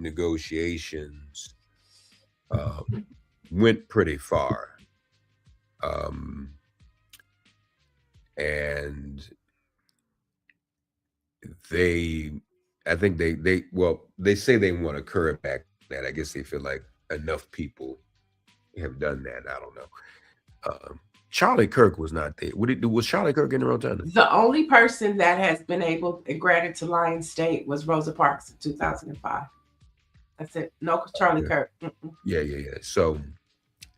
negotiations went pretty far. Um, and they, I think well, they say they want to curb back on that. I guess they feel like enough people have done that. I don't know. Charlie Kirk was not there. Was Charlie Kirk in the rotunda? The only person that has been able and granted to Lion State was Rosa Parks in 2005. That's it. No Charlie Yeah, Kirk. Mm-mm. yeah. So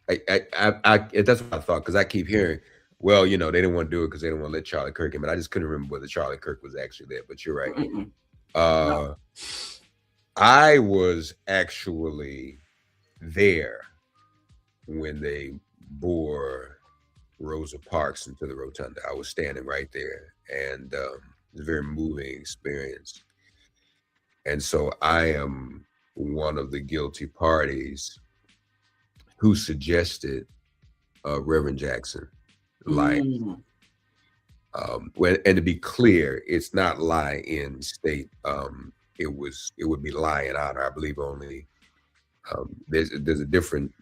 that's what I thought because I keep hearing, well, they didn't want to do it because they didn't want to let Charlie Kirk in, but I just couldn't remember whether Charlie Kirk was actually there. But you're right. Mm-mm. No. Uh, I was actually there when they bore Rosa Parks into the rotunda. I was standing right there, and it was a very moving experience. And so I am one of the guilty parties who suggested Reverend Jackson lie. Mm. And to be clear, it's not lie in state. It would be lie in honor. I believe only there's a different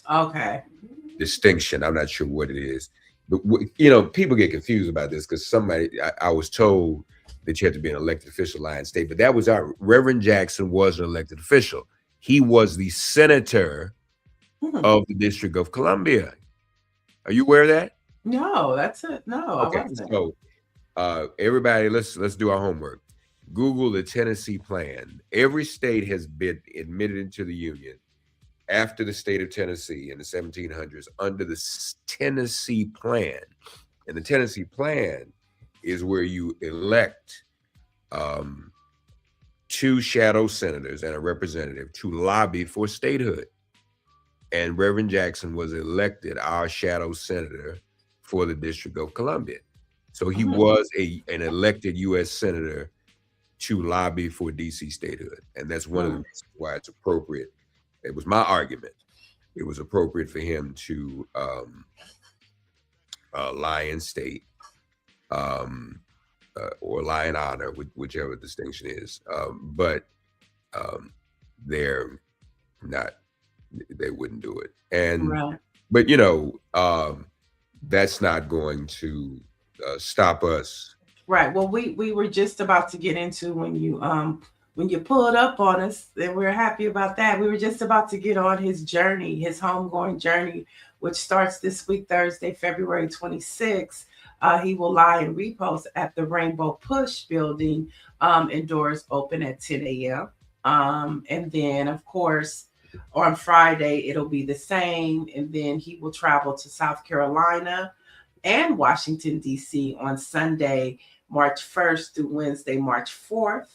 Okay. distinction. I'm not sure what it is, but people get confused about this because I was told that you had to be an elected official, Lion State, but that was our Reverend Jackson was an elected official. He was the senator Hmm. of the District of Columbia. Are you aware of that? No, that's it. No, I Okay, wasn't. so everybody, let's do our homework. Google the Tennessee Plan. Every state has been admitted into the Union after the state of Tennessee in the 1700s under the Tennessee Plan. And the Tennessee Plan is where you elect um, two shadow senators and a representative to lobby for statehood. And Reverend Jackson was elected our shadow senator for the District of Columbia. So he Mhm. was an elected U.S. senator to lobby for DC statehood. And that's one of the Mm. reasons why it's appropriate. It was my argument. It was appropriate for him to lie in state or lie in honor, whichever distinction is. But um, they're not, they wouldn't do it. Right. But, that's not going to stop us. Right. Well, we were just about to get into when you pulled up on us, and we're happy about that. We were just about to get on his journey, his homegoing journey, which starts this week, Thursday, February 26th. He will lie in repose at the Rainbow Push building, and doors open at 10 a.m. And then, of course, on Friday, it'll be the same. And then he will travel to South Carolina and Washington, D.C. on Sunday, March 1st through Wednesday, March 4th.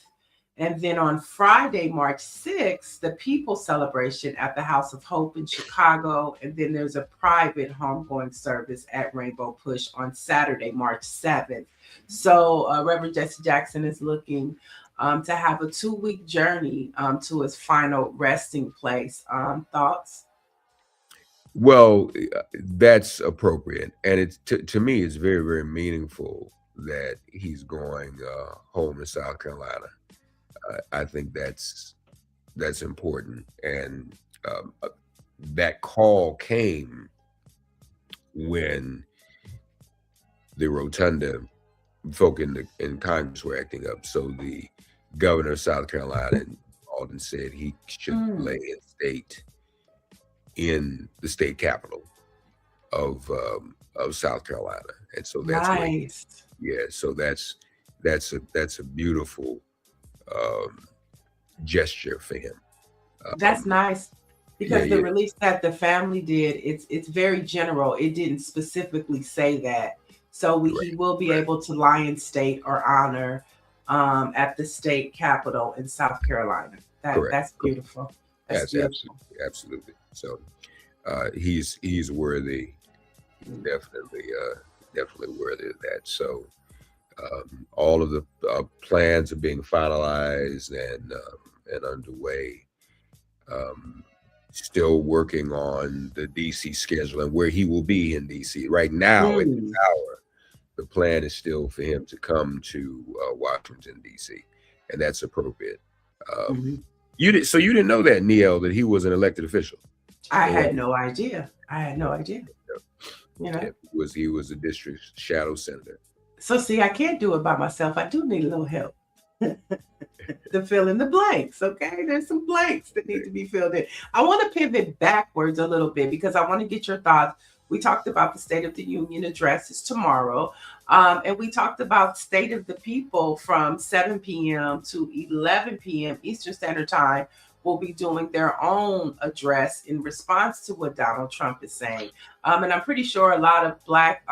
And then on Friday, March 6th, the People Celebration at the House of Hope in Chicago. And then there's a private homegoing service at Rainbow Push on Saturday, March 7th. So Reverend Jesse Jackson is looking to have a 2-week journey to his final resting place. Thoughts? Well, that's appropriate. And it's to me, it's very, very meaningful that he's going home to South Carolina. I think that's important. And that call came when the rotunda folk in Congress were acting up. So the governor of South Carolina and Alden said he should Mm, lay in state in the state capital of South Carolina, and so that's where nice. yeah. So that's a beautiful um, gesture for him. That's Um, nice yeah, because the yeah, release that the family did, it's very general. It didn't specifically say that. So he right, will be right, able to lie in state or honor at the state capitol in South Carolina. correct. That's beautiful. That's That's beautiful. absolutely. So he's worthy. He's definitely worthy of that. So all of the plans are being finalized and underway. Um, Still working on the DC schedule and where he will be in DC. Right now, at this Mm, hour, the plan is still for him to come to Washington, DC, and that's appropriate. Um, mhm. You did, so you didn't know that, Neil, that he was an elected official. I Or had no idea. I had no idea. You know. yeah, he was a district shadow senator. So see, I can't do it by myself. I do need a little help to fill in the blanks. Okay, there's some blanks that need to be filled in. I want to pivot backwards a little bit because I want to get your thoughts. We talked about the State of the Union address is tomorrow, and we talked about State of the People from 7 p.m. to 11 p.m. Eastern Standard Time. Will be doing their own address in response to what Donald Trump is saying. And I'm pretty sure a lot of Black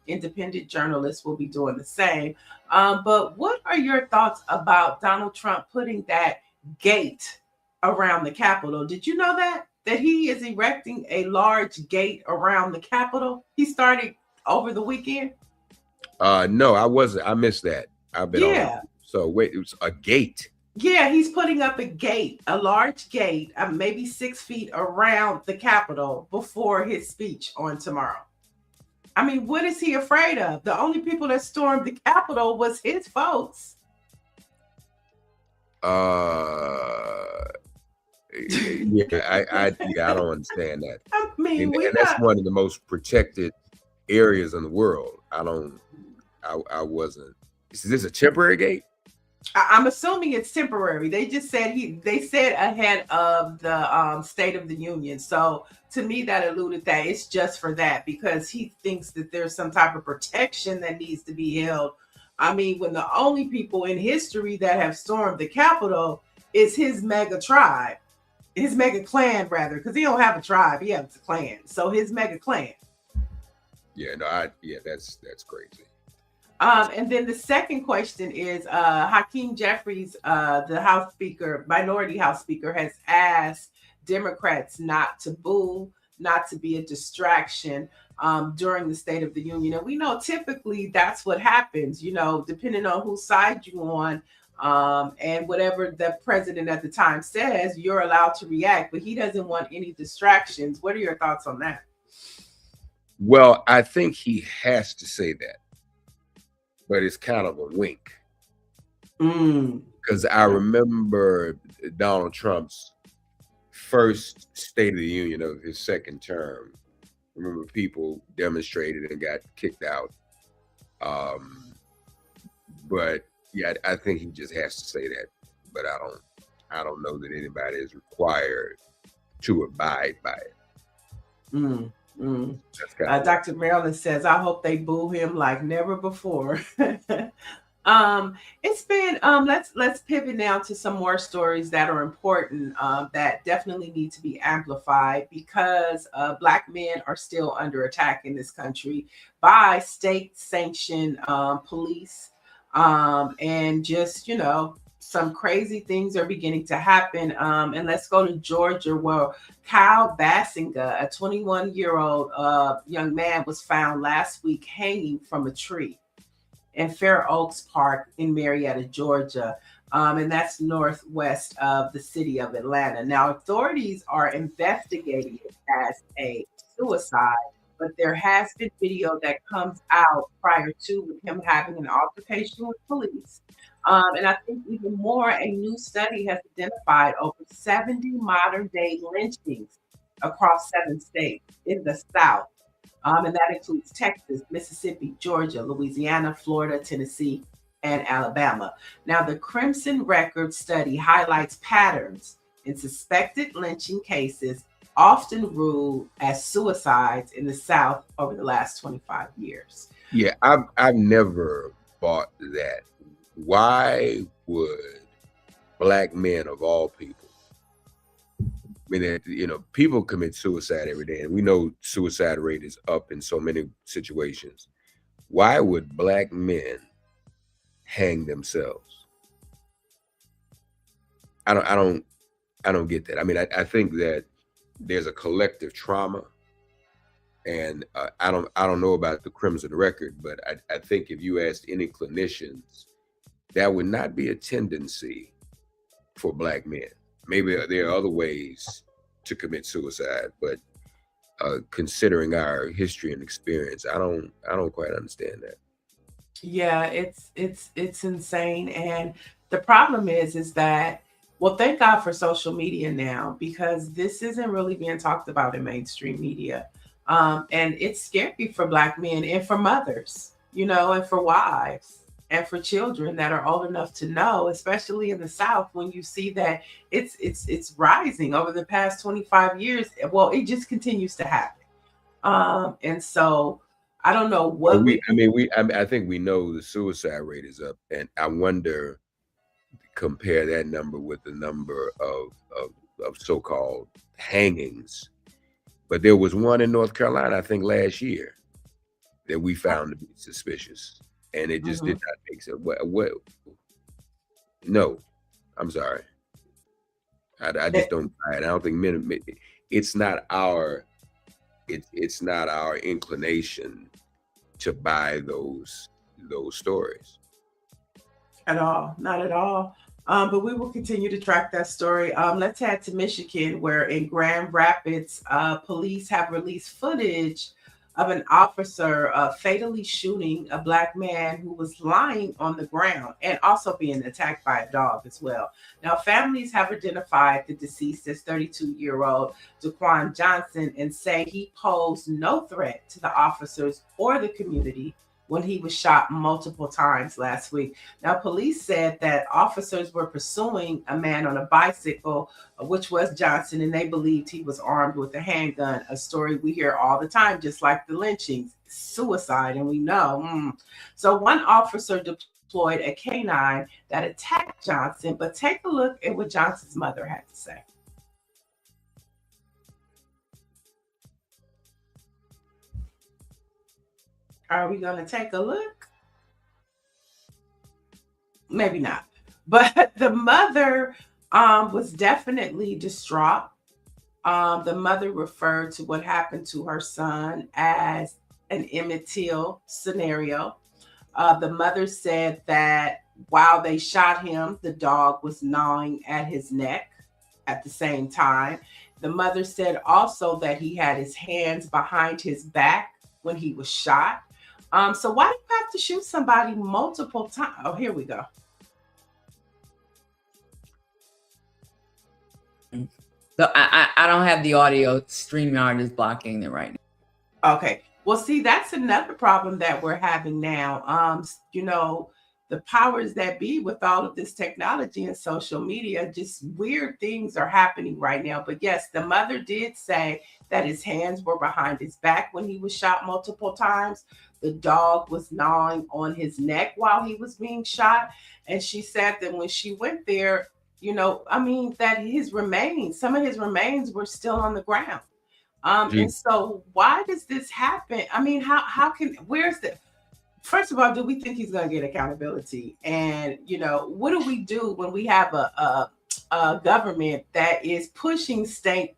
independent journalists will be doing the same. But what are your thoughts about Donald Trump putting that gate around the Capitol? Did you know that he is erecting a large gate around the Capitol? He started over the weekend. No, I wasn't. I missed that. I've been on. So wait, it was a gate. Yeah, he's putting up a gate, a large gate, maybe 6 feet around the Capitol before his speech on tomorrow. I mean, what is he afraid of? The only people that stormed the Capitol was his folks. Yeah, I don't understand that. I mean, and that's one of the most protected areas in the world. I wasn't. Is this a temporary gate? I'm assuming it's temporary. They just said they said ahead of the State of the Union. So to me, that alluded that it's just for that because he thinks that there's some type of protection that needs to be held. I mean, when the only people in history that have stormed the Capitol is his mega tribe, his mega clan rather, because he don't have a tribe, he has a clan. So his mega clan. Yeah, no, that's crazy. And then the second question is Hakeem Jeffries, the House Speaker, minority House Speaker, has asked Democrats not to boo, not to be a distraction during the State of the Union. And we know typically that's what happens, you know, depending on whose side you're on and whatever the president at the time says, you're allowed to react, but he doesn't want any distractions. What are your thoughts on that? Well, I think he has to say that. But it's kind of a wink. Because I remember Donald Trump's first State of the Union of his second term. I remember people demonstrated and got kicked out. But yeah, I think he just has to say that. But I don't know that anybody is required to abide by it. Dr. Marilyn says, I hope they boo him like never before. It's been let's pivot now to some more stories that are important that definitely need to be amplified because Black men are still under attack in this country by state sanctioned police and just, you know, some crazy things are beginning to happen. And let's go to Georgia, where Kyle Basinga, a 21-year-old young man, was found last week hanging from a tree in Fair Oaks Park in Marietta, Georgia. And that's northwest of the city of Atlanta. Now, authorities are investigating it as a suicide, but there has been video that comes out prior to him having an altercation with police. And I think even more, a new study has identified over 70 modern day lynchings across 7 states in the South. And that includes Texas, Mississippi, Georgia, Louisiana, Florida, Tennessee, and Alabama. Now, the Crimson Record study highlights patterns in suspected lynching cases, often ruled as suicides in the South over the last 25 years. Yeah, I've never bought that. Why would Black men of all people? I mean, you know, people commit suicide every day, and we know suicide rate is up in so many situations. Why would Black men hang themselves? I don't get that. I mean, I think that there's a collective trauma, and I don't know about the Crimson Record, but I think if you asked any clinicians, that would not be a tendency for Black men. Maybe there are other ways to commit suicide, but considering our history and experience, I don't quite understand that. Yeah, it's insane, and the problem is that Well, thank God for social media now, because this isn't really being talked about in mainstream media. And it's scary for Black men and for mothers, and for wives and for children that are old enough to know, especially in the South, when you see that it's rising over the past 25 years. Well, it just continues to happen. And so I don't know Well, what we can. I think we know the suicide rate is up, and I wonder, compare that number with the number of so-called hangings. But there was one in North Carolina, I think, last year that we found to be suspicious, and it just did not make sense. What? No, I'm sorry. I just don't buy it. I don't think it's not our inclination to buy those stories At all, not at all. But we will continue to track that story. Let's head to Michigan, where in Grand Rapids, police have released footage of an officer fatally shooting a Black man who was lying on the ground and also being attacked by a dog as well. Now, families have identified the deceased as 32-year-old Daquan Johnson and say he posed no threat to the officers or the community when he was shot multiple times last week. Now, police said that officers were pursuing a man on a bicycle, which was Johnson, and they believed he was armed with a handgun, a story we hear all the time, just like the lynchings, suicide, and we know. So one officer deployed a canine that attacked Johnson, but take a look at what Johnson's mother had to say. Are we going to take a look? Maybe not. But the mother was definitely distraught. The mother referred to what happened to her son as an Emmett Till scenario. The mother said that while they shot him, the dog was gnawing at his neck at the same time. The mother said also that he had his hands behind his back when he was shot. So why do you have to shoot somebody multiple times? Oh, here we go. So I don't have the audio. StreamYard is blocking it right now. Okay. Well, see, that's another problem that we're having now. The powers that be with all of this technology and social media, just weird things are happening right now. But yes, the mother did say that his hands were behind his back when he was shot multiple times. The dog was gnawing on his neck while he was being shot. And she said that when she went there, that some of his remains were still on the ground. And so why does this happen? I mean, where's the, first of all, do we think he's going to get accountability? And, what do we do when we have a government that is pushing state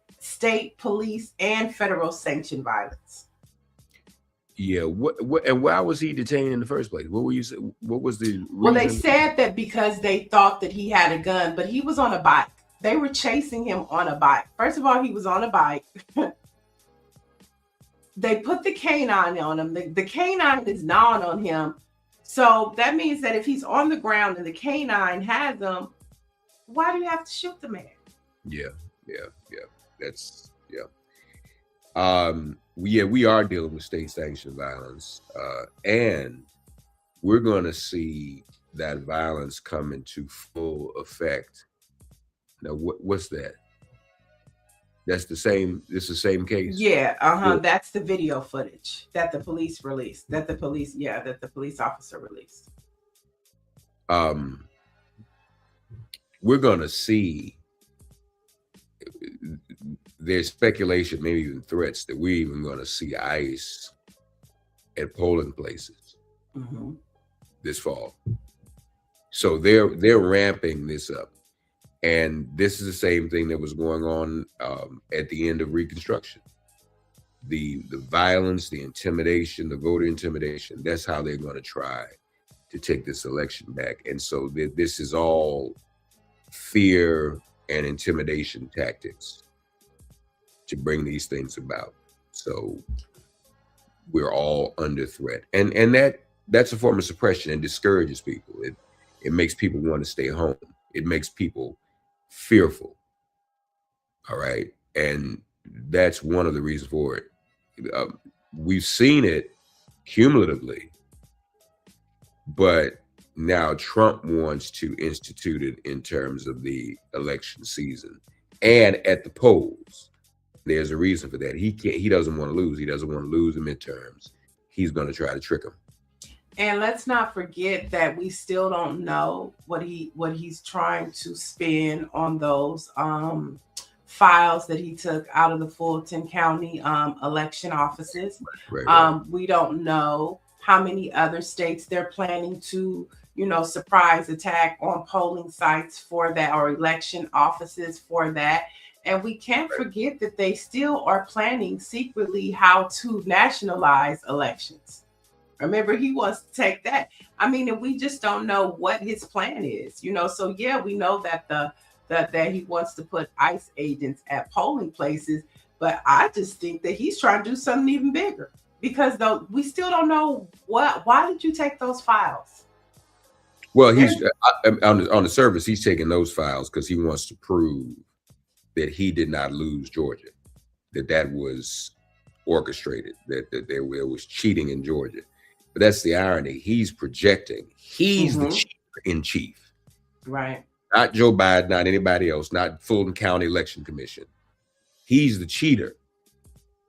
police and federal sanctioned violence? Yeah. What and why was he detained in the first place? What was the reason? Well, they said that because they thought that he had a gun, but he was on a bike. They were chasing him on a bike. First of all, he was on a bike. They put the canine on him. The canine is gnawing on him. So that means that if he's on the ground and the canine has him, why do you have to shoot the man? Yeah. That's we are dealing with state sanctioned violence, and we're going to see that violence come into full effect. Now, what's that? That's the same. It's the same case. Yeah. That's the video footage that the police released. That the police officer released. We're going to see. There's speculation, maybe even threats, that we're even going to see ICE at polling places this fall. So they're ramping this up, and this is the same thing that was going on at the end of Reconstruction. The violence, the intimidation, the voter intimidation. That's how they're going to try to take this election back. And so this is all fear and intimidation tactics to bring these things about. So we're all under threat, and that's a form of suppression and discourages people. It makes people want to stay home. It makes people fearful. All right. And that's one of the reasons for it. We've seen it cumulatively, but now Trump wants to institute it in terms of the election season and at the polls. There's a reason for that. He doesn't want to lose. He doesn't want to lose the midterms. He's going to try to trick them. And let's not forget that we still don't know what he's trying to spin on those files that he took out of the Fulton County election offices. Right. We don't know how many other states they're planning to, surprise attack on polling sites for that, or election offices for that. And we can't forget that they still are planning secretly how to nationalize elections. Remember, he wants to take that. I mean, and we just don't know what his plan is, So yeah, we know that that he wants to put ICE agents at polling places, but I just think that he's trying to do something even bigger, because though we still don't know why did you take those files? Well, he's on the surface, he's taking those files because he wants to prove that he did not lose Georgia, that was orchestrated, that there was cheating in Georgia. But that's the irony. He's projecting. He's the cheater in chief. Right. Not Joe Biden, not anybody else, not Fulton County Election Commission. He's the cheater.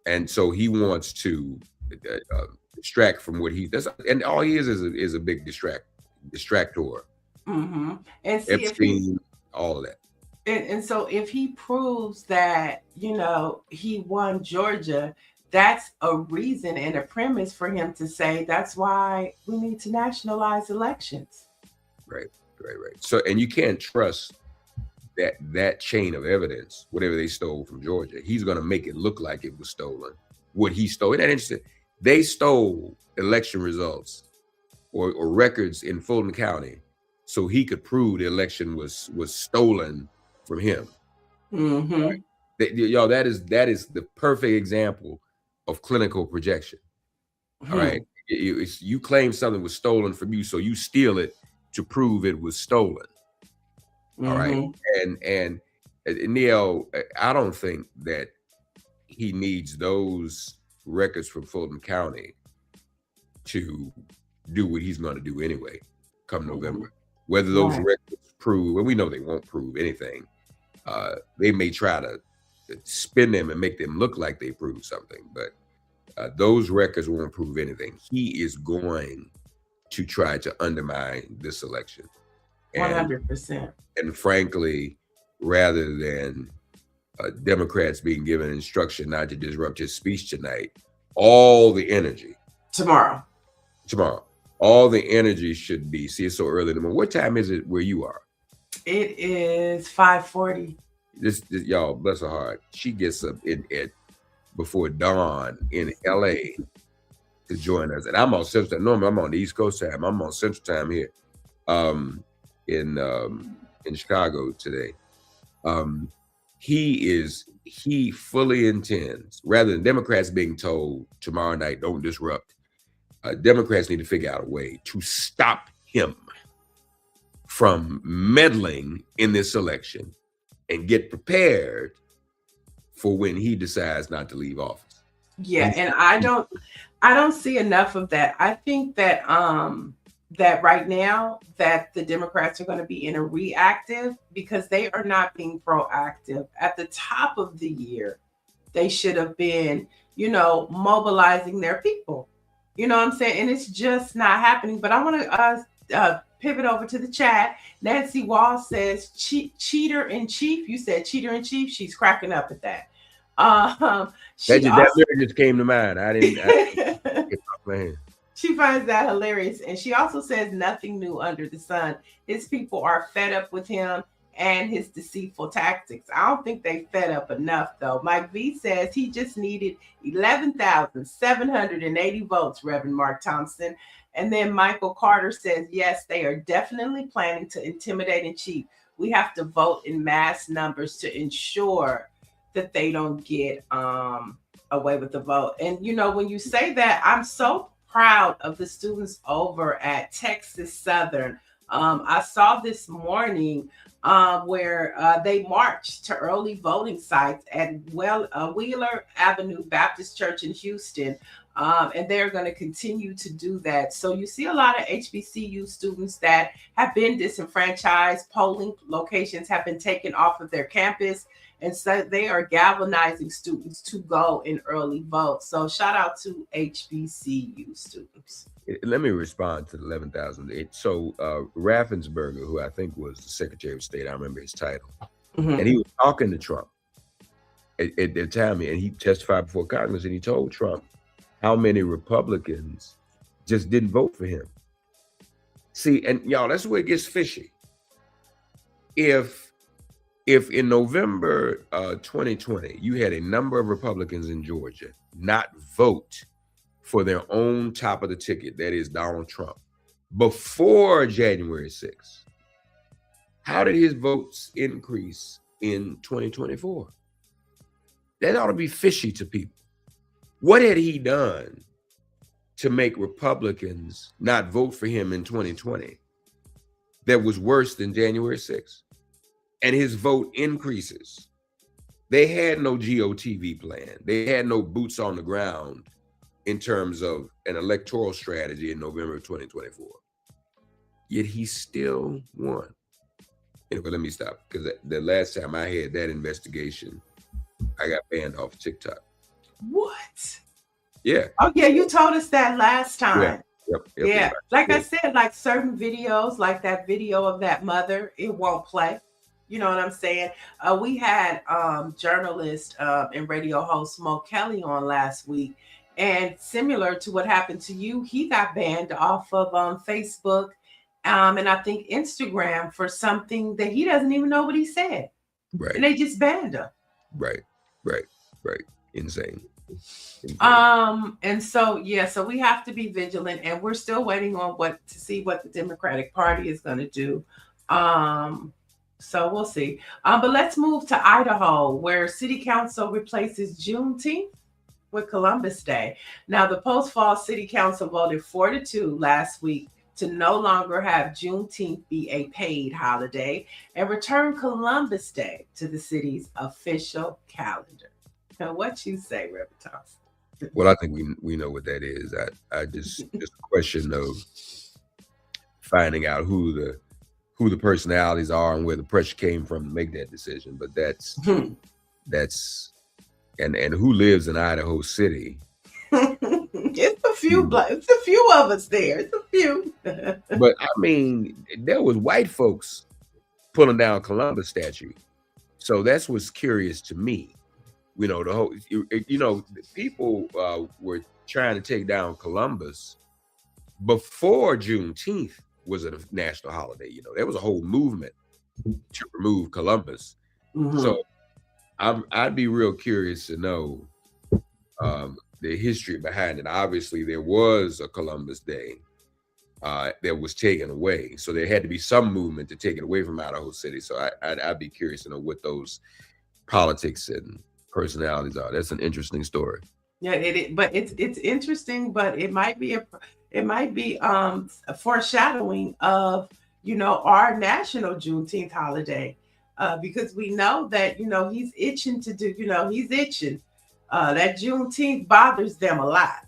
And so he wants to distract from what he does. And all he is a big distractor. Mm-hmm. And see, Epstein, all of that. And so if he proves that, he won Georgia, that's a reason and a premise for him to say that's why we need to nationalize elections. Right. So, and you can't trust that chain of evidence, whatever they stole from Georgia. He's going to make it look like it was stolen. What he stole, isn't that interesting? They stole election results or records in Fulton County so he could prove the election was stolen from him. Mm-hmm. Right? That is the perfect example of clinical projection. All right. You claim something was stolen from you, so you steal it to prove it was stolen. All right. And Neil, I don't think that he needs those records from Fulton County to do what he's going to do anyway come November. Whether those records prove, and we know they won't prove anything, they may try to spin them and make them look like they prove something, but those records won't prove anything. He is going to try to undermine this election. 100%. And frankly, rather than Democrats being given instruction not to disrupt his speech tonight, all the energy tomorrow, all the energy should be. See, it's so early in the morning. What time is it where you are? It is 5:40. This y'all, bless her heart. She gets up before dawn in LA to join us. And I'm on Central Time. Normally I'm on the East Coast time. I'm on Central Time here in Chicago today. He fully intends, rather than Democrats being told tomorrow night, don't disrupt, Democrats need to figure out a way to stop him from meddling in this election and get prepared for when he decides not to leave office. Yeah, and I don't see enough of that. I think that that right now that the Democrats are going to be in a reactive, because they are not being proactive. At the top of the year, they should have been, mobilizing their people. You know what I'm saying? And it's just not happening. But I want to pivot over to the chat. Nancy Wall says, cheater in chief. You said cheater in chief. She's cracking up at that. That just came to mind. I didn't. She finds that hilarious. And she also says nothing new under the sun. His people are fed up with him and his deceitful tactics. I don't think they fed up enough, though. Mike V says he just needed 11,780 votes, Reverend Mark Thompson. And then Michael Carter says, yes, they are definitely planning to intimidate and cheat. We have to vote in mass numbers to ensure that they don't get away with the vote. And, when you say that, I'm so proud of the students over at Texas Southern I saw this morning where they marched to early voting sites at Wheeler Avenue Baptist Church in Houston. And they're going to continue to do that. So you see a lot of HBCU students that have been disenfranchised. Polling locations have been taken off of their campus. And so they are galvanizing students to go and early vote. So shout out to HBCU students. Let me respond to the 11,000. So Raffensperger, who I think was the Secretary of State, I remember his title, and he was talking to Trump at the time, and he testified before Congress, and he told Trump how many Republicans just didn't vote for him. See, and y'all, that's where it gets fishy. If in November 2020, you had a number of Republicans in Georgia not vote for their own top of the ticket, that is Donald Trump, before January 6th, how did his votes increase in 2024? That ought to be fishy to people. What had he done to make Republicans not vote for him in 2020 that was worse than January 6th? And his vote increases. They had no GOTV plan. They had no boots on the ground in terms of an electoral strategy in November of 2024. Yet he still won. Anyway, let me stop, because the last time I had that investigation, I got banned off TikTok. What? Yeah. Oh, yeah, you told us that last time. Yep, yeah. Like I said, like certain videos, like that video of that mother, it won't play. You know what I'm saying? We had journalist and radio host Mo Kelly on last week. And similar to what happened to you, he got banned off of Facebook and I think Instagram for something that he doesn't even know what he said. Right. And they just banned him. Right. Insane. And so, yeah, so we have to be vigilant, and we're still waiting on to see what the Democratic Party is going to do. So we'll see. But let's move to Idaho, where City Council replaces Juneteenth with Columbus Day. Now, the Post Falls City Council voted 4-2 last week to no longer have Juneteenth be a paid holiday and return Columbus Day to the city's official calendar. Now, what you say, Reverend Thompson? Well, I think we know what that is. I just a question of finding out who the personalities are and where the pressure came from to make that decision. But that's and who lives in Idaho City? It's a few. It's a few of us there. It's a few. But I mean, there was white folks pulling down Columbus statue, so that's what's curious to me. You know, the whole. You know, people were trying to take down Columbus before Juneteenth was a national holiday. You know, there was a whole movement to remove Columbus. So I'd be real curious to know the history behind it. Obviously, there was a Columbus Day that was taken away, so there had to be some movement to take it away from Idaho City. So I'd be curious to know what those politics and personalities are. That's an interesting story. Yeah, but it's interesting, but it might be a foreshadowing of, you know, our national Juneteenth holiday, because we know that, you know, he's itching to do, you know, he's itching. That Juneteenth bothers them a lot,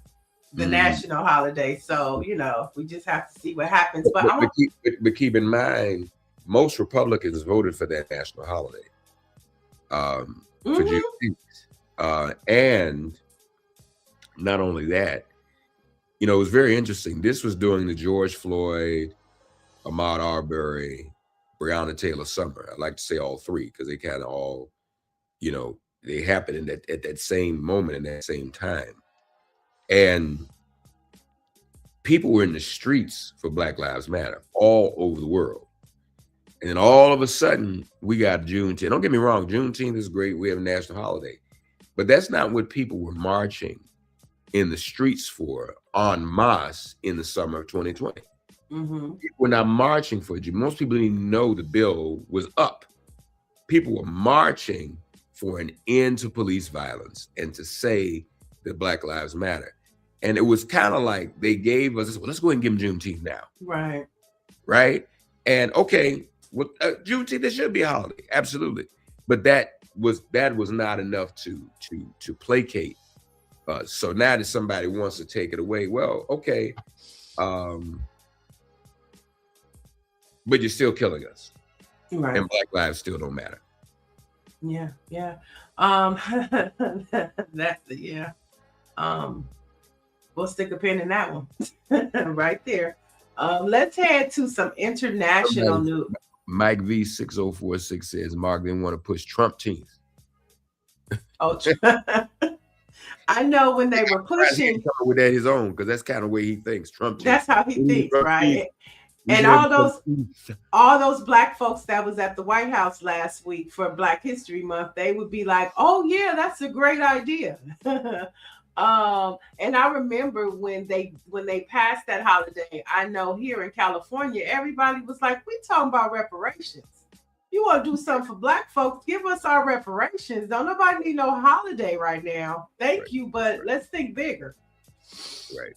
the national holiday. So, you know, we just have to see what happens. But keep in mind, most Republicans voted for that national holiday for Juneteenth. And not only that, you know, it was very interesting. This was during the George Floyd, Ahmaud Arbery, Breonna Taylor summer. I like to say all three because they kind of all, you know, they happened at that same moment in that same time. And people were in the streets for Black Lives Matter all over the world. And then all of a sudden, we got Juneteenth. Don't get me wrong, Juneteenth is great. We have a national holiday. But that's not what people were marching in the streets for en masse in the summer of 2020. People were not marching for it. Most people didn't even know the bill was up. People were marching for an end to police violence and to say that Black Lives Matter. And it was kind of like they gave us, well, let's go ahead and give them Juneteenth now. Right. Right? And okay, well, Juneteenth, there should be a holiday, absolutely, but that was not enough to placate us. So now that somebody wants to take it away, well, okay, but you're still killing us, Right. and Black lives still don't matter. Yeah, yeah. That's the yeah. We'll stick a pin in that one right there. Let's head to some international news. Mike V6046 says Mark didn't want to push Trump teams. Oh, I know when they were pushing with that his own, because that's kind of where he thinks Trump teams. That's how he thinks, right? And all those Black folks that was at the White House last week for Black History Month, they would be like, "Oh yeah, that's a great idea." And I remember when they passed that holiday, I know here in California, everybody was like, "We talking about reparations. You want to do something for Black folks? Give us our reparations. Don't nobody need no holiday right now. Thank you, but let's think bigger." Right.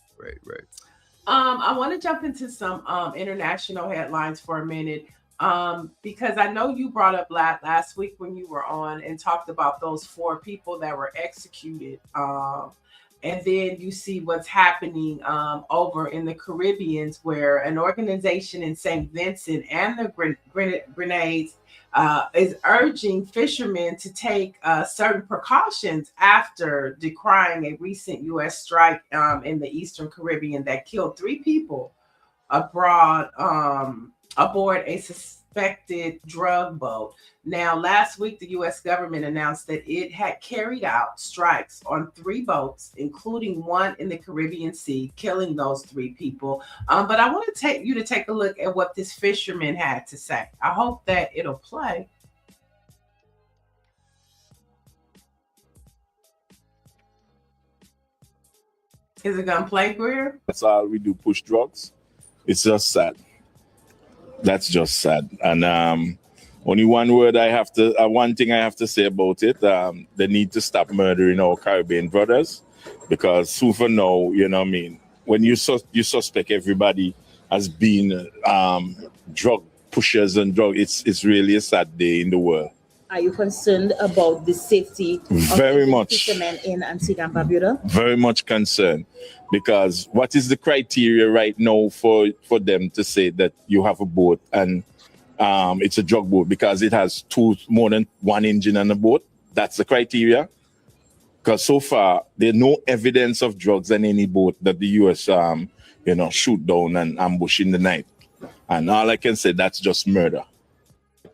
I want to jump into some international headlines for a minute, because I know you brought up last week when you were on and talked about those 4 people that were executed. And then you see what's happening over in the Caribbean, where an organization in St. Vincent and the Grenades is urging fishermen to take certain precautions after decrying a recent U.S. strike in the Eastern Caribbean that killed 3 people aboard a suspected drug boat. Now, last week, the U.S. government announced that it had carried out strikes on 3 boats, including one in the Caribbean Sea, killing those 3 people. But I want to take you to take a look at what this fisherman had to say. I hope that it'll play. Is it gonna play, Greer? That's all we do, push drugs. It's just sad. That's just sad. And only one word one thing I have to say about it, they need to stop murdering our Caribbean brothers, because soon for now, you know what I mean, when you suspect everybody as being drug pushers and it's really a sad day in the world. Are you concerned about the safety Very of much. fishermen in Antigua and Barbuda? Very much concerned, because what is the criteria right now for them to say that you have a boat and it's a drug boat because it has more than 1 engine on the boat? That's the criteria. Because so far there's no evidence of drugs on any boat that the US shoot down and ambush in the night. And all I can say, that's just murder.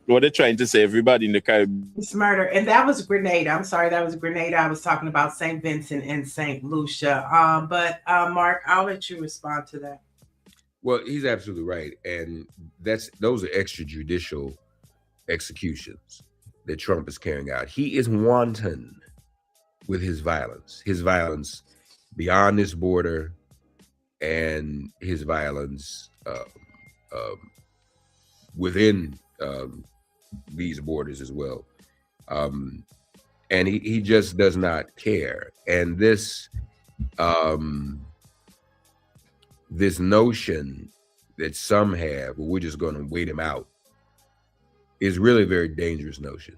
What they're trying to say, everybody in the Caribbean. It's murder. And that was Grenada. I'm sorry, that was Grenada. I was talking about St. Vincent and St. Lucia. But Mark, I'll let you respond to that. Well, he's absolutely right. And those are extrajudicial executions that Trump is carrying out. He is wanton with his violence beyond this border, and his violence within these borders as well. And he just does not care. And this notion that some have, well, we're just going to wait him out, is really a very dangerous notion.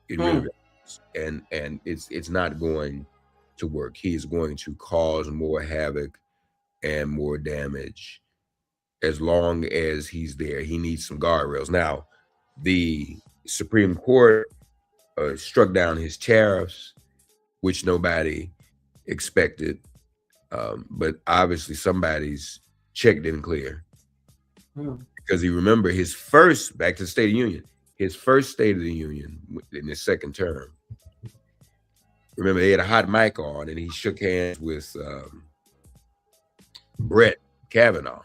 It really is. And it's not going to work. He is going to cause more havoc and more damage as long as he's there. He needs some guardrails. Now, the Supreme Court struck down his tariffs, which nobody expected. But obviously somebody's check didn't clear, because you remember his first, back to the State of the Union, his first State of the Union in his second term. Remember, they had a hot mic on and he shook hands with Brett Kavanaugh.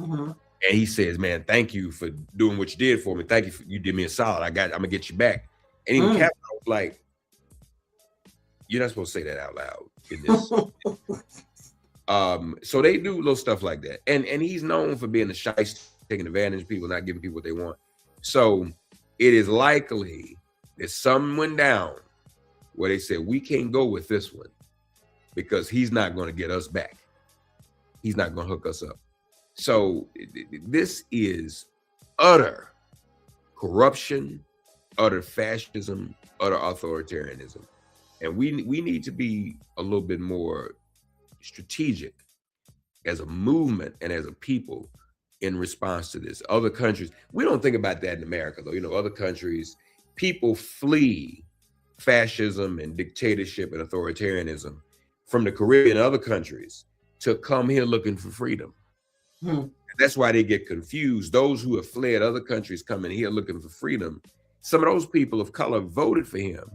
And he says, "Man, thank you for doing what you did for me. Thank you you did me a solid. I'm gonna get you back." And even Kavanaugh was like, "You're not supposed to say that out loud in this." So they do little stuff like that. And he's known for being a shyster, taking advantage of people, not giving people what they want. So it is likely that something went down where they said, we can't go with this one because he's not going to get us back. He's not going to hook us up. So this is utter corruption, utter fascism, utter authoritarianism. And we need to be a little bit more strategic as a movement and as a people in response to this. Other countries, we don't think about that in America, though. You know, other countries, people flee fascism and dictatorship and authoritarianism from the Caribbean and other countries to come here looking for freedom. That's why they get confused. Those who have fled other countries coming here looking for freedom, some of those people of color voted for him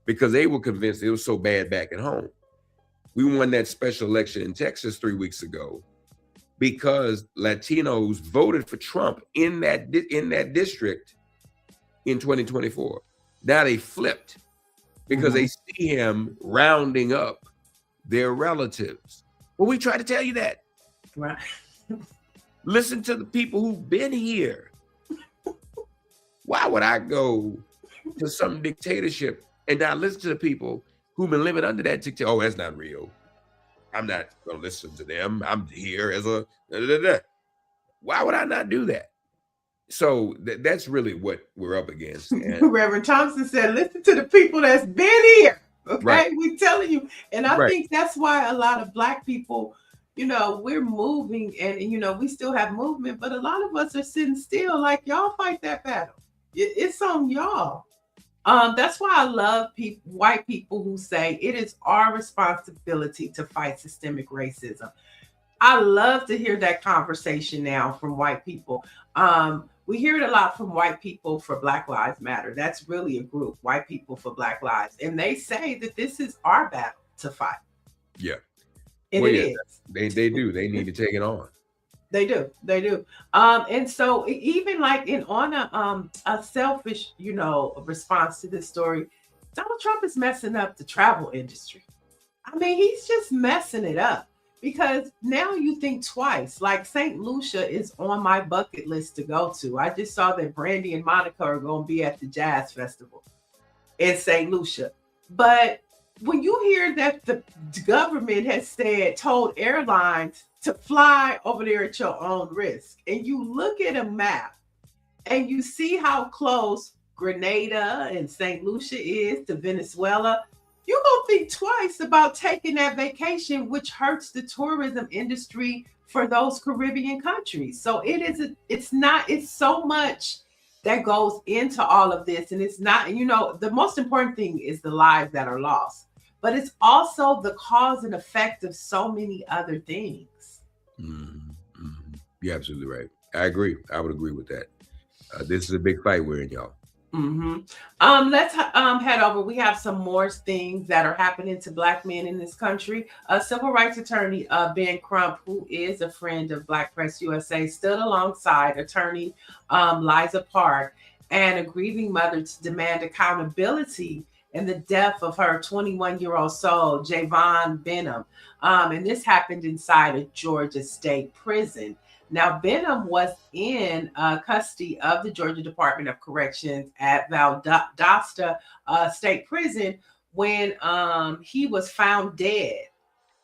because they were convinced it was so bad back at home. We won that special election in Texas 3 weeks ago because Latinos voted for Trump in that district in 2024. Now they flipped because they see him rounding up their relatives. Well, we try to tell you that. Right. Listen to the people who've been here. Why would I go to some dictatorship and not listen to the people who've been living under that dictatorship? Oh, that's not real. I'm not going to listen to them. I'm here as a Why would I not do that? So that's really what we're up against. And Reverend Thompson said, listen to the people that's been here. Okay, Right. we're telling you. And I Right. think that's why a lot of Black people, you know, we're moving and, you know, we still have movement, but a lot of us are sitting still like, y'all fight that battle. It's on y'all. That's why I love white people who say it is our responsibility to fight systemic racism. I love to hear that conversation now from white people. We hear it a lot from white people for Black Lives Matter. That's really a group, white people for Black Lives. And they say that this is our battle to fight. yeah, And Well, it yeah, is. they do. They need to take it on. They do. They do. And so even like on a selfish, you know, response to this story, Donald Trump is messing up the travel industry. I mean, he's just messing it up because now you think twice. Like St. Lucia is on my bucket list to go to. I just saw that Brandy and Monica are going to be at the Jazz Festival in St. Lucia. But when you hear that the government has told airlines to fly over there at your own risk, and you look at a map and you see how close Grenada and St. Lucia is to Venezuela, you're going to think twice about taking that vacation, which hurts the tourism industry for those Caribbean countries. So it's so much that goes into all of this. And it's not, you know, the most important thing is the lives that are lost, but it's also the cause and effect of so many other things. You're absolutely right. I agree. I would agree with that. This is a big fight we're in, y'all. Let's head over. We have some more things that are happening to Black men in this country. Civil rights attorney Ben Crump, who is a friend of Black Press USA, stood alongside attorney Liza Park and a grieving mother to demand accountability in the death of her 21-year-old soul, Javon Benham. And this happened inside a Georgia state prison. Now, Benham was in custody of the Georgia Department of Corrections at Valdosta State Prison when he was found dead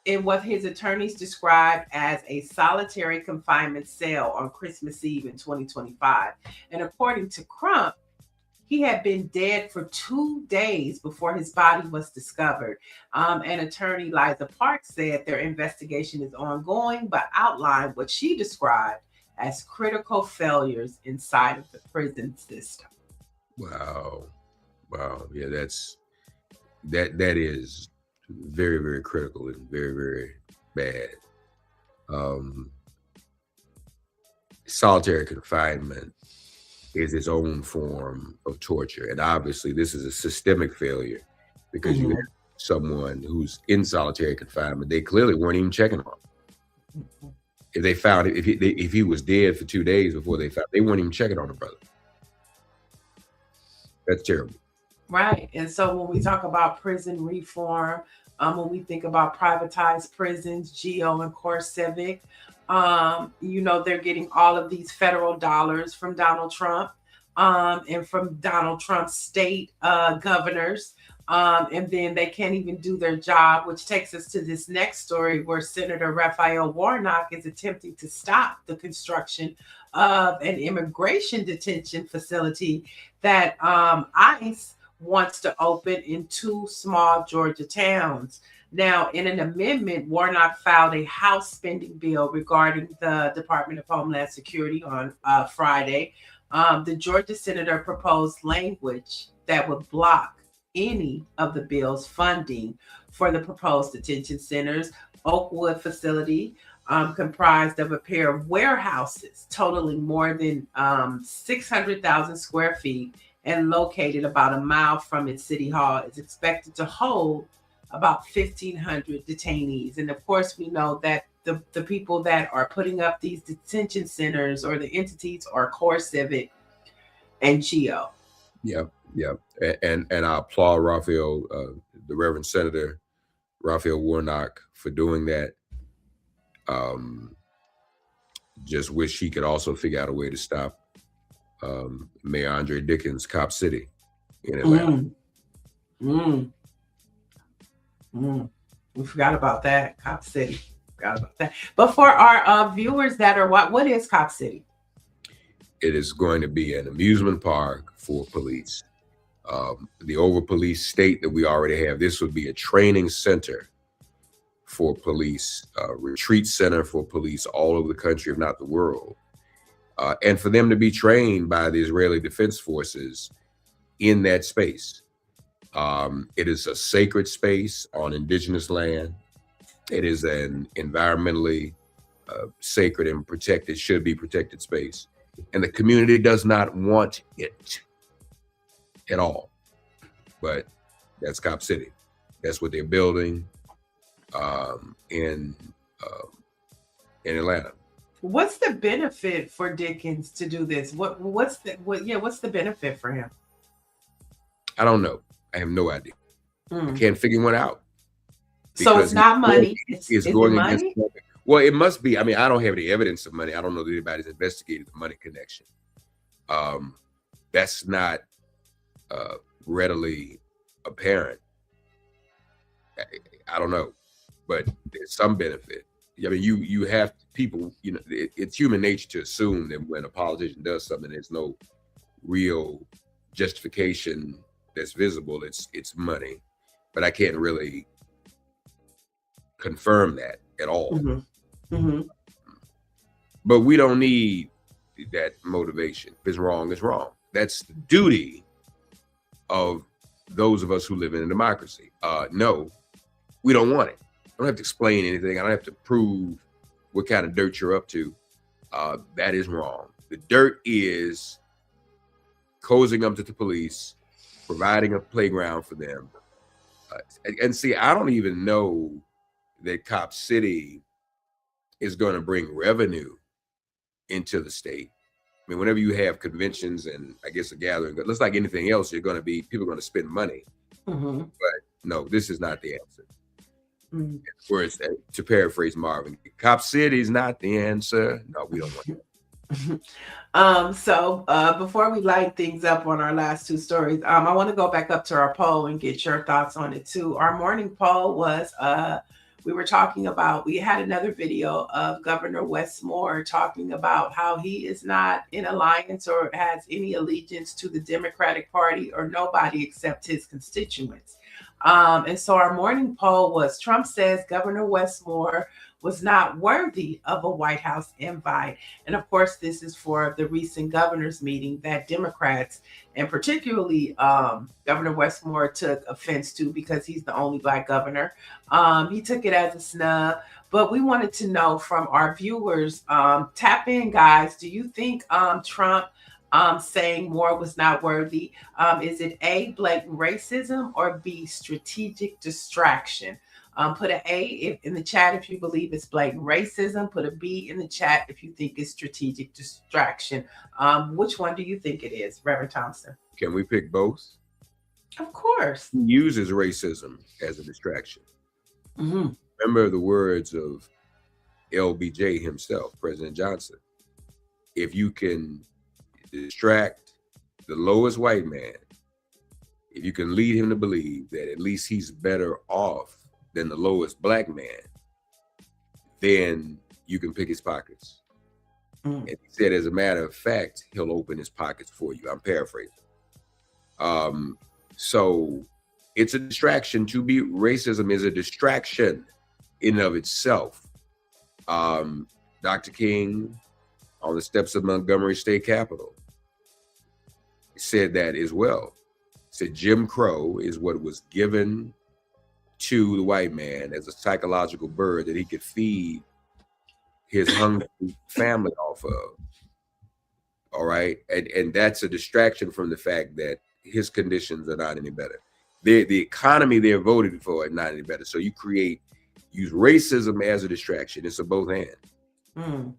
in what his attorneys described as a solitary confinement cell on Christmas Eve in 2025. And according to Crump, he had been dead for 2 days before his body was discovered. And attorney Liza Park said their investigation is ongoing, but outlined what she described as critical failures inside of the prison system. Wow. Yeah, that is very, very critical and very, very bad. Solitary confinement is its own form of torture. And obviously this is a systemic failure because you have someone who's in solitary confinement. They clearly weren't even checking on him. If they found if he was dead for 2 days before they weren't even checking on the brother. That's terrible. Right. And so when we talk about prison reform, when we think about privatized prisons, GEO and CoreCivic, you know, they're getting all of these federal dollars from Donald Trump and from Donald Trump's state governors. And then they can't even do their job, which takes us to this next story where Senator Raphael Warnock is attempting to stop the construction of an immigration detention facility that ICE wants to open in 2 small Georgia towns. Now, in an amendment, Warnock filed a House spending bill regarding the Department of Homeland Security on Friday. The Georgia senator proposed language that would block any of the bill's funding for the proposed detention centers. Oakwood facility, comprised of a pair of warehouses totaling more than 600,000 square feet and located about a mile from its city hall, is expected to hold about 1,500 detainees. And of course, we know that the people that are putting up these detention centers or the entities are CoreCivic and GEO. Yeah. And I applaud Raphael, the Reverend Senator Raphael Warnock, for doing that. Just wish he could also figure out a way to stop Mayor Andre Dickens' Cop City in Atlanta. We forgot about that, Cop City. Forgot about that. But for our viewers that are what is Cop City? It is going to be an amusement park for police. The over-police state that we already have, this would be a training center for police, a retreat center for police all over the country, if not the world. And for them to be trained by the Israeli Defense Forces in that space. It is a sacred space on indigenous land. It is an environmentally sacred and protected, should be protected space. And the community does not want it at all. But that's Cop City. That's what they're building in Atlanta. What's the benefit for Dickens to do this? What's the benefit for him? I don't know. I have no idea. I can't figure one out. So it's not money. It's going against money? Well, it must be. I mean, I don't have any evidence of money. I don't know that anybody's investigated the money connection. That's not readily apparent. I don't know, but there's some benefit. I mean, you have people, you know, it's human nature to assume that when a politician does something, there's no real justification that's visible. It's money, but I can't really confirm that at all. But we don't need that motivation. If it's wrong, it's wrong. That's the duty of those of us who live in a democracy. No, we don't want it. I don't have to explain anything. I don't have to prove what kind of dirt you're up to. That is wrong. The dirt is cozying up to the police, providing a playground for them. And see, I don't even know that Cop City is going to bring revenue into the state. I mean, whenever you have conventions and I guess a gathering, but looks like anything else, people are going to spend money. But no, this is not the answer. Whereas, to paraphrase Marvin, Cop City is not the answer. No, we don't want that. So before we light things up on our last 2 stories, I want to go back up to our poll and get your thoughts on it too. Our morning poll was we had another video of Governor Wes Moore talking about how he is not in alliance or has any allegiance to the Democratic Party or nobody except his constituents. And so our morning poll was: Trump says Governor Wes Moore was not worthy of a White House invite. And of course, this is for the recent governor's meeting that Democrats, and particularly Governor Wes Moore, took offense to because he's the only Black governor. He took it as a snub. But we wanted to know from our viewers, tap in, guys. Do you think Trump saying Moore was not worthy, is it A, blatant racism, or B, strategic distraction? Put an A in the chat if you believe it's blatant racism. Put a B in the chat if you think it's strategic distraction. Which one do you think it is, Reverend Thompson? Can we pick both? Of course. He uses racism as a distraction. Remember the words of LBJ himself, President Johnson. If you can distract the lowest white man, if you can lead him to believe that at least he's better off than the lowest Black man, then you can pick his pockets. Mm. And he said, as a matter of fact, he'll open his pockets for you. I'm paraphrasing. So it's a distraction. To be racism is a distraction in and of itself. Dr. King, on the steps of Montgomery State Capitol, said that as well. Said Jim Crow is what was given to the white man as a psychological bird that he could feed his hungry family off of. All right. And that's a distraction from the fact that his conditions are not any better. The economy they're voted for is not any better. So you use racism as a distraction. It's a both and.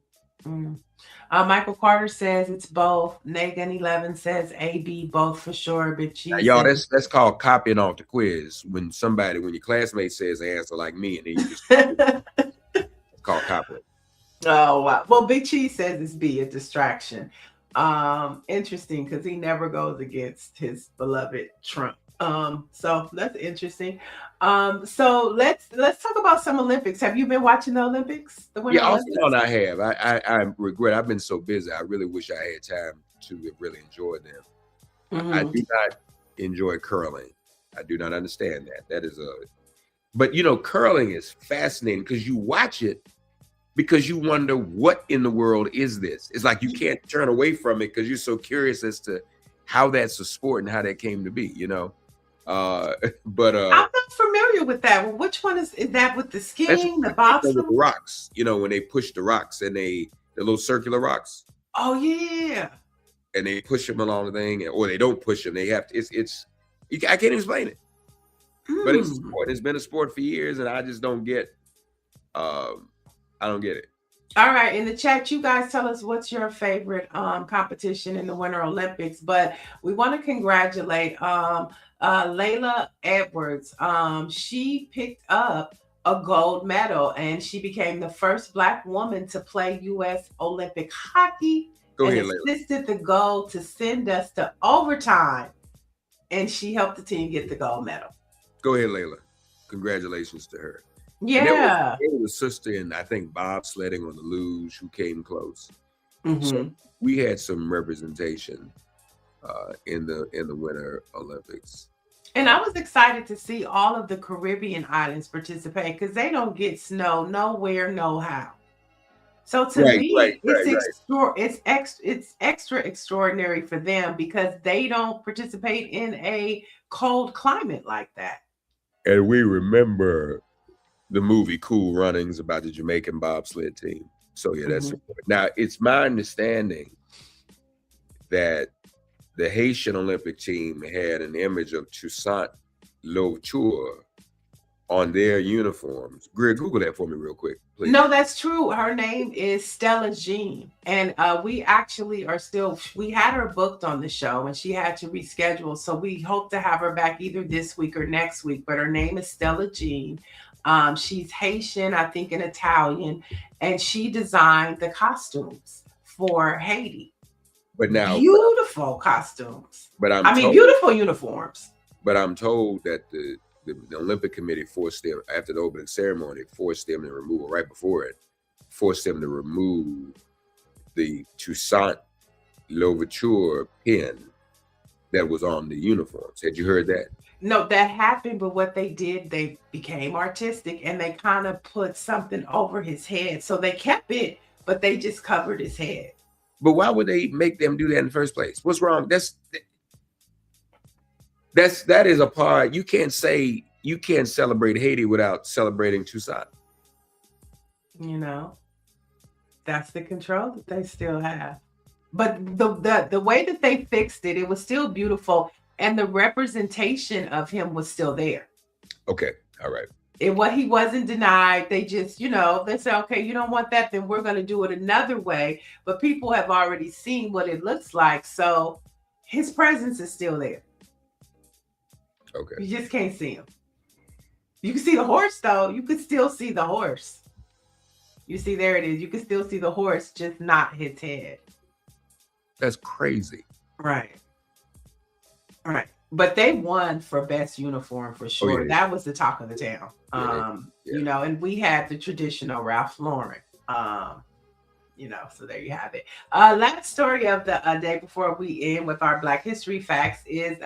Michael Carter says it's both. Nagan 11 says AB, both for sure. But y'all, that's called copying off the quiz. When your classmate says an answer like me, and then you just it's called copying. Oh wow. Well, Big Cheese says it's B, a distraction. Interesting, because he never goes against his beloved Trump. So that's interesting. So let's talk about some Olympics. Have you been watching the Olympics? I have. I regret. I've been so busy. I really wish I had time to really enjoy them. Mm-hmm. I do not enjoy curling. I do not understand that. That is but curling is fascinating because you watch it because you wonder what in the world is this. It's like you can't turn away from it because you're so curious as to how that's a sport and how that came to be. But I'm not familiar with that. Well, which one is that with the skiing, the boxing? The rocks, when they push the rocks and the little circular rocks. Oh yeah. And they push them along the thing, or they don't push them. They have to. I can't explain it. But it's a sport. It's been a sport for years, and I just don't get. I don't get it. All right, in the chat, you guys tell us what's your favorite competition in the Winter Olympics. But we want to congratulate Layla Edwards. She picked up a gold medal, and she became the first Black woman to play U.S. Olympic hockey. Go ahead, Layla. Assisted the goal to send us to overtime, and she helped the team get the gold medal. Go ahead, Layla. Congratulations to her. Yeah. There was a sister in, I think, bobsledding on the luge who came close. Mm-hmm. So we had some representation in the Winter Olympics. And I was excited to see all of the Caribbean islands participate because they don't get snow nowhere, no how. So to me, it's extra extraordinary for them because they don't participate in a cold climate like that. And we remember the movie Cool Runnings about the Jamaican bobsled team. So yeah, that's now it's my understanding that the Haitian Olympic team had an image of Toussaint Louverture on their uniforms. Greg, Google that for me real quick, please. No, that's true. Her name is Stella Jean. And we actually we had her booked on the show and she had to reschedule. So we hope to have her back either this week or next week. But her name is Stella Jean. She's Haitian, I think, and Italian. And she designed the costumes for Haiti. But now beautiful costumes. But beautiful uniforms. But I'm told that the Olympic Committee forced them after the opening ceremony, forced them to remove the Toussaint Louverture pin that was on the uniforms. Had you heard that? No, that happened, but what they did, they became artistic and they kind of put something over his head. So they kept it, but they just covered his head. But why would they make them do that in the first place? What's wrong? That is a part. You can't say you can't celebrate Haiti without celebrating Toussaint. That's the control that they still have. But the way that they fixed it, it was still beautiful. And the representation of him was still there. Okay. All right. He wasn't denied. They just, they say, okay, you don't want that, then we're going to do it another way. But people have already seen what it looks like. So his presence is still there. Okay. You just can't see him. You can see the horse, though. You could still see the horse. You see, there it is. You can still see the horse, just not his head. That's crazy. Right. Right. But they won for best uniform for sure. Oh, yeah. That was the talk of the town. Yeah. And we had the traditional Ralph Lauren. So there you have it. Last story of the day before we end with our Black History facts is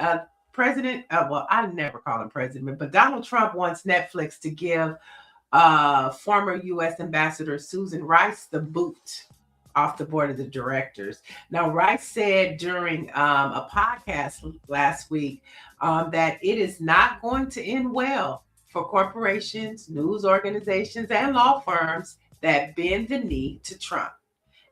President, well, I never call him president, but Donald Trump wants Netflix to give former U.S. Ambassador Susan Rice the boot off the board of the directors. Now, Rice said during a podcast last week that it is not going to end well for corporations, news organizations, and law firms that bend the knee to Trump,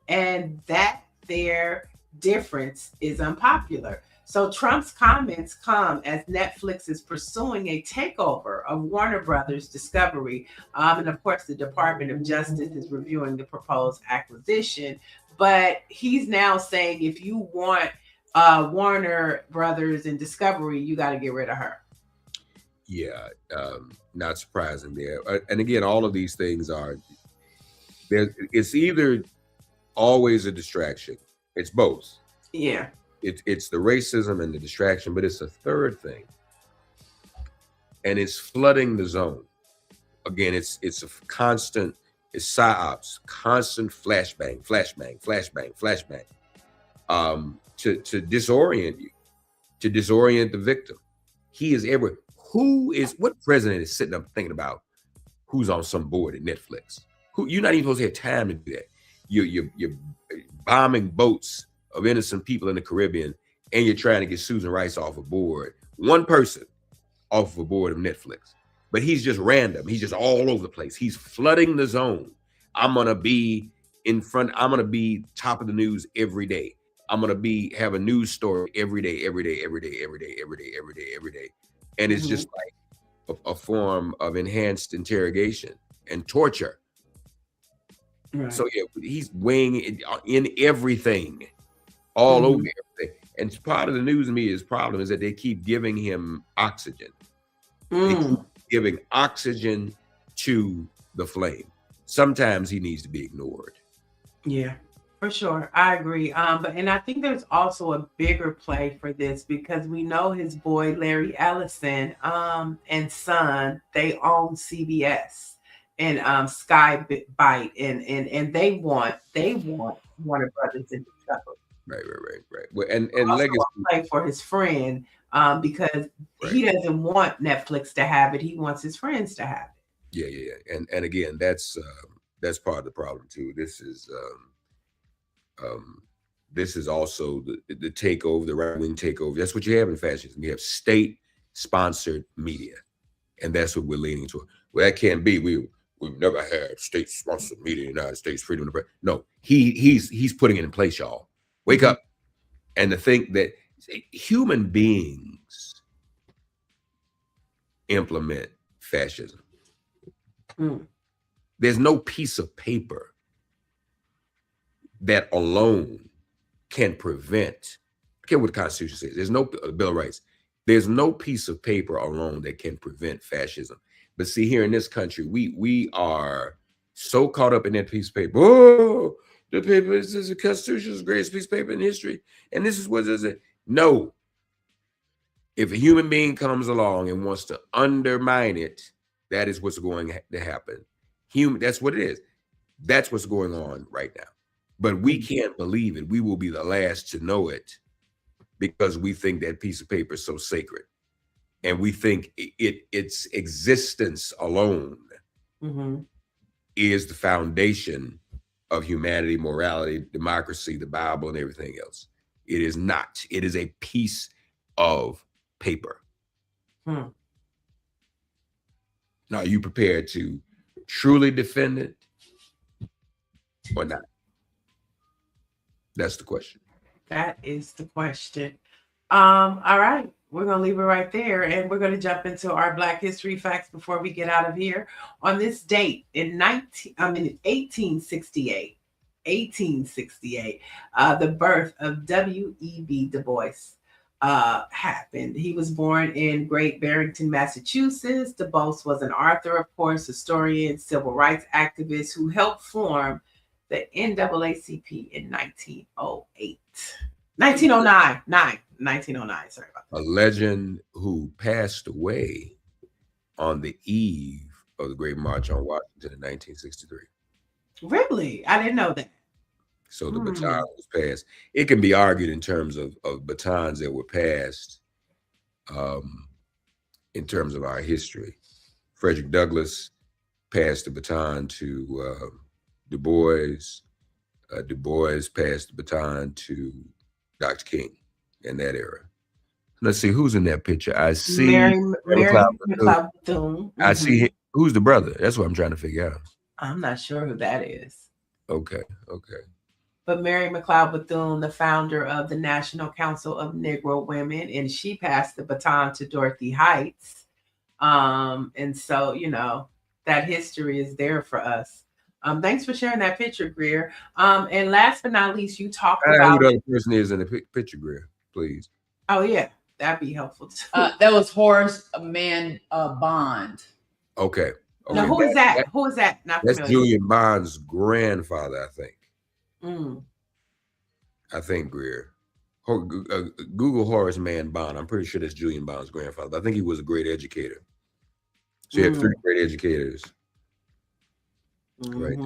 and that their difference is unpopular. So Trump's comments come as Netflix is pursuing a takeover of Warner Brothers Discovery. And of course, the Department of Justice is reviewing the proposed acquisition. But he's now saying if you want Warner Brothers and Discovery, you got to get rid of her. Yeah, not surprising there. And again, all of these things are there. It's either always a distraction. It's both. Yeah. It's the racism and the distraction, but it's a third thing, and it's flooding the zone. Again, it's a constant, it's psyops, constant flashbang, to disorient you, to disorient the victim. He is what president is sitting up thinking about who's on some board at Netflix? Who you're not even supposed to have time to do that. You're bombing boats of innocent people in the Caribbean, and you're trying to get Susan Rice off a board. One person off of a board of Netflix. But he's just random. He's just all over the place. He's flooding the zone. I'm going to be in front. I'm going to be top of the news every day. I'm going to have a news story every day. And it's just like a form of enhanced interrogation and torture. Right. So yeah, he's weighing in everything. All over everything. And part of the news media's problem is that they keep giving him oxygen. They keep giving oxygen to the flame. Sometimes he needs to be ignored. Yeah, for sure. I agree. And I think there's also a bigger play for this because we know his boy Larry Ellison and son, they own CBS and Sky Bite, and they want Warner Brothers and Discovery. Right. Well, and legacy play for his friend because he doesn't want Netflix to have it. He wants his friends to have it. Yeah. And again, that's part of the problem too. This is also the takeover, the right-wing takeover. That's what you have in fascism. You have state-sponsored media, and that's what we're leaning toward. Well, that can't be. We've never had state-sponsored media in the United States. Freedom of the press. No, he's putting it in place, y'all. Wake up. And to think that human beings implement fascism. There's no piece of paper that alone can prevent, I care what the Constitution says, there's no Bill of Rights. There's no piece of paper alone that can prevent fascism. But see, here in this country, we are so caught up in that piece of paper. Oh, the paper is the Constitution's greatest piece of paper in history. And this is what it is. No. If a human being comes along and wants to undermine it, that is what's going to happen. That's what it is. That's what's going on right now. But we can't believe it. We will be the last to know it because we think that piece of paper is so sacred. And we think its existence alone is the foundation of humanity, morality, democracy, the Bible, and everything else. It is not. It is a piece of paper. Now, are you prepared to truly defend it or not? That's the question. That is the question. All right. We're going to leave it right there, and we're going to jump into our Black History facts before we get out of here. On this date in 1868, the birth of W.E.B. Du Bois happened. He was born in Great Barrington, Massachusetts. Du Bois was an author, of course, historian, civil rights activist who helped form the NAACP in 1909. Sorry about that. A legend who passed away on the eve of the Great March on Washington in 1963. Really? I didn't know that. So the baton was passed. It can be argued in terms of batons that were passed in terms of our history. Frederick Douglass passed the baton to Du Bois. Du Bois passed the baton to Dr. King in that era. Let's see who's in that picture. I see Mary McLeod McLeod Bethune. I see him. Who's the brother? That's what I'm trying to figure out. I'm not sure who that is. Okay. But Mary McLeod Bethune, the founder of the National Council of Negro Women, and she passed the baton to Dorothy Heights. And so, you know, that history is there for us. Thanks for sharing that picture, Greer. And last but not least, you talked about who the other person is in the picture, Greer, please. Oh yeah, that'd be helpful too. That was Horace Mann Bond. Okay. Now, who is that? Who is that? Not that's familiar. Julian Bond's grandfather, I think. Mm. I think Greer. Google Horace Mann Bond. I'm pretty sure that's Julian Bond's grandfather. I think he was a great educator. So he had 3 great educators. Right.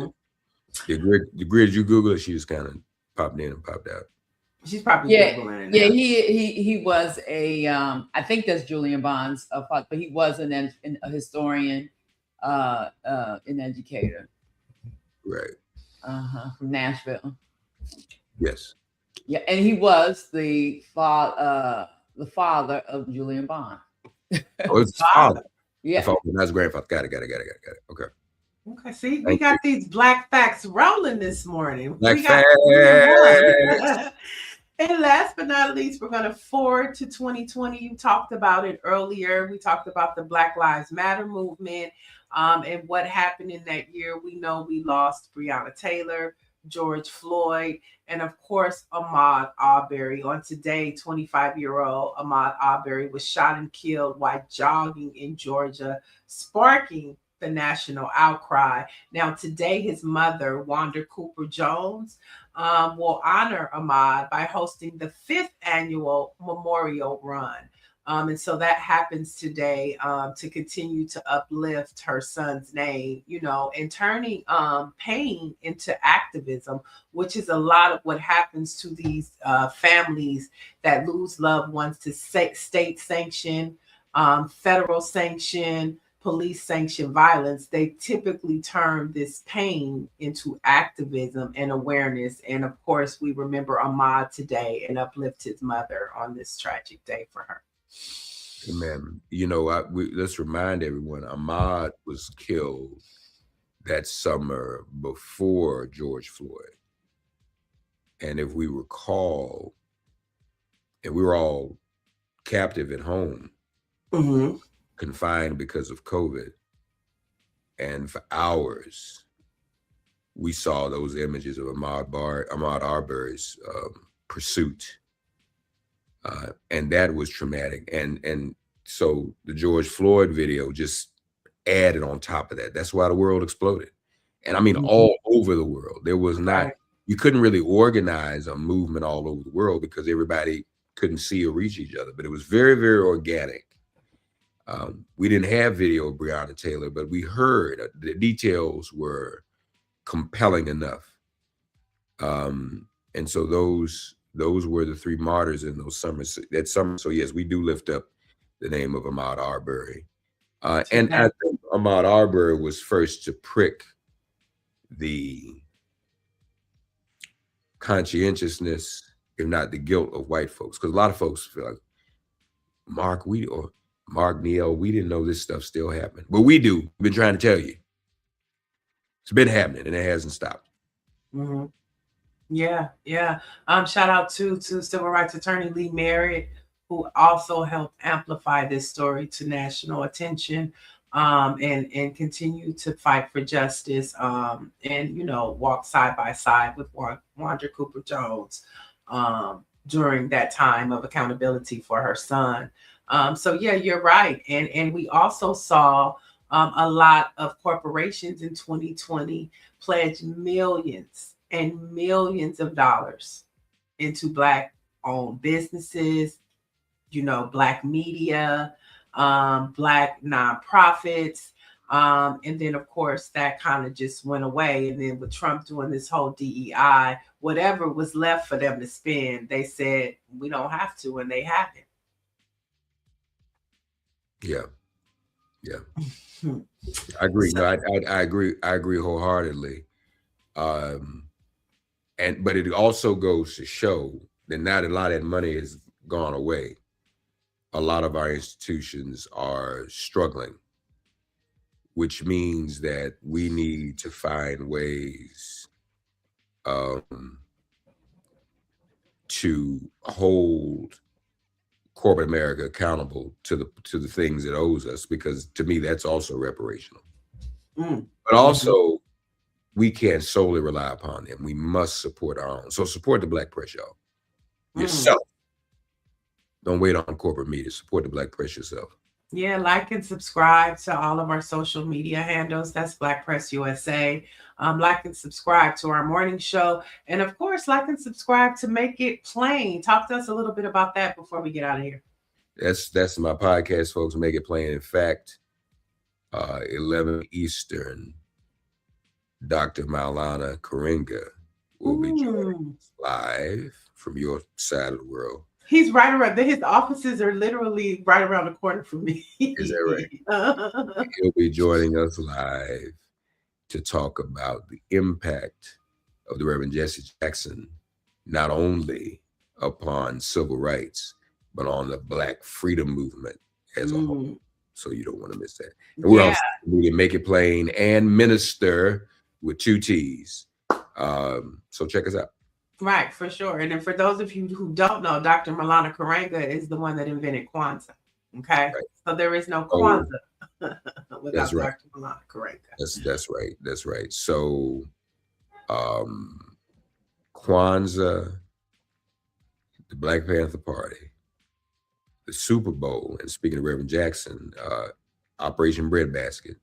The Greer, did you Google it? She just kind of popped in and popped out. She's probably Googling it. Yeah, he was a I think that's Julian Bond's father, but he was a historian, an educator. Right. From Nashville. Yes. Yeah, and he was the father of Julian Bond. Oh, it's father. Yeah. That's grandfather. Got it. Okay. Okay, see, we got these black facts rolling this morning. Black we got facts. And last but not least, we're going to forward to 2020. You talked about it earlier. We talked about the Black Lives Matter movement and what happened in that year. We know we lost Breonna Taylor, George Floyd, and of course, Ahmaud Arbery. On today, 25-year-old Ahmaud Arbery was shot and killed while jogging in Georgia, sparking the national outcry. Now, today, his mother, Wanda Cooper Jones, will honor Ahmaud by hosting the 5th annual memorial run. And so that happens today to continue to uplift her son's name, you know, and turning pain into activism, which is a lot of what happens to these families that lose loved ones to state sanction, federal sanction, police sanctioned violence. They typically turn this pain into activism and awareness. And of course, we remember Ahmaud today and uplift his mother on this tragic day for her. Amen. You know, let's remind everyone, Ahmaud was killed that summer before George Floyd. And if we recall, and we were all captive at home, confined because of COVID. And for hours, we saw those images of Ahmaud Arbery's pursuit. And that was traumatic. And so the George Floyd video just added on top of that. That's why the world exploded. And I mean, all over the world. There was not, you couldn't really organize a movement all over the world because everybody couldn't see or reach each other. But it was very, very organic. We didn't have video of Breonna Taylor, but we heard the details were compelling enough. And so those were the 3 martyrs in that summer. So yes, we do lift up the name of Ahmaud Arbery. And I think Ahmaud Arbery was first to prick the conscientiousness, if not the guilt, of white folks. Because a lot of folks feel like, Mark Neal, we didn't know this stuff still happened. But we do. We've been trying to tell you. It's been happening and it hasn't stopped. Yeah. Shout out to civil rights attorney Lee Merritt, who also helped amplify this story to national attention and continue to fight for justice and, you know, walk side by side with Wanda Cooper Jones during that time of accountability for her son. So yeah, you're right. And we also saw a lot of corporations in 2020 pledge millions and millions of dollars into Black owned businesses, you know, Black media, Black nonprofits. And then, of course, that kind of just went away. And then with Trump doing this whole DEI, whatever was left for them to spend, they said, we don't have to, and they haven't. Yeah. I agree. No, I agree. I agree wholeheartedly. But it also goes to show that not a lot of that money has gone away. A lot of our institutions are struggling, which means that we need to find ways to hold corporate America accountable to the things it owes us, because to me that's also reparational. But also we can't solely rely upon them. We must support our own. So support the Black Press, y'all. Yourself. Don't wait on corporate media. Support the Black Press yourself. Yeah, like and subscribe to all of our social media handles. That's Black Press USA. Like and subscribe to our morning show. And of course, like and subscribe to Make It Plain. Talk to us a little bit about that before we get out of here. That's my podcast, folks. Make It Plain. In fact, 11 Eastern, Dr. Maulana Karenga will be joining us live from your side of the world. He's right around. His offices are literally right around the corner from me. Is that right? He'll be joining us live to talk about the impact of the Reverend Jesse Jackson, not only upon civil rights, but on the Black freedom movement as a whole. So you don't want to miss that. And we're also going to Make It Plain and Minister with 2 T's. So check us out. Right, for sure. And then for those of you who don't know, Dr. Maulana Karenga is the one that invented Kwanzaa. Okay, right. So there is no Kwanzaa without right. Dr. Maulana Karenga. That's right. That's right. So Kwanzaa, the Black Panther Party, the Super Bowl, and speaking of Reverend Jackson, Operation Breadbasket,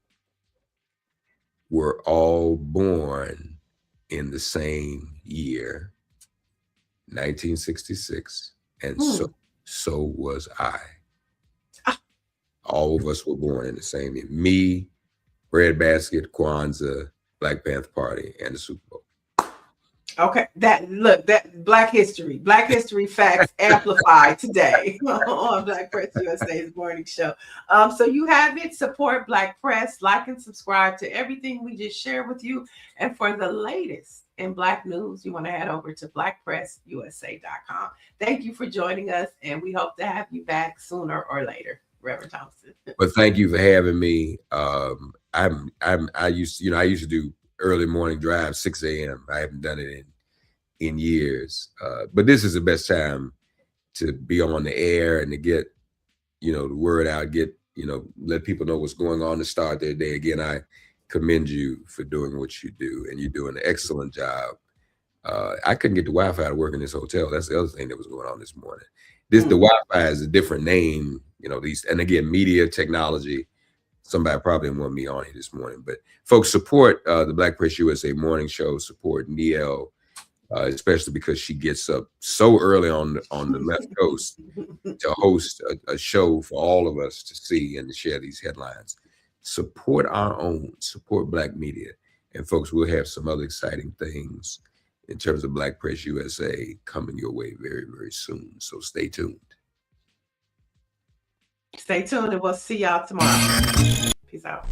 were all born in the same year, 1966, and so was I. All of us were born in the same year. Me, Breadbasket, Kwanzaa, Black Panther Party, and the Super Bowl. Okay, that Black history facts amplified today on Black Press USA's morning show. So you have it. Support Black Press, like and subscribe to everything we just shared with you. And for the latest in Black news, you want to head over to blackpressusa.com. Thank you for joining us, and we hope to have you back sooner or later, Reverend Thompson. But thank you for having me. I used to do early morning drive, 6 a.m. I haven't done it in years. But this is the best time to be on the air and to get, the word out, let people know what's going on to start their day. Again, I commend you for doing what you do, and you're doing an excellent job. I couldn't get the Wi-Fi to work in this hotel. That's the other thing that was going on this morning. The Wi-Fi is a different name, and again, media technology. Somebody probably didn't want me on here this morning, but folks, support the Black Press USA morning show. Support Neil, especially because she gets up so early on the left coast to host a show for all of us to see and to share these headlines. Support our own, support Black media. And folks, we'll have some other exciting things in terms of Black Press USA coming your way very, very soon. So stay tuned. Stay tuned, and we'll see y'all tomorrow. Peace out.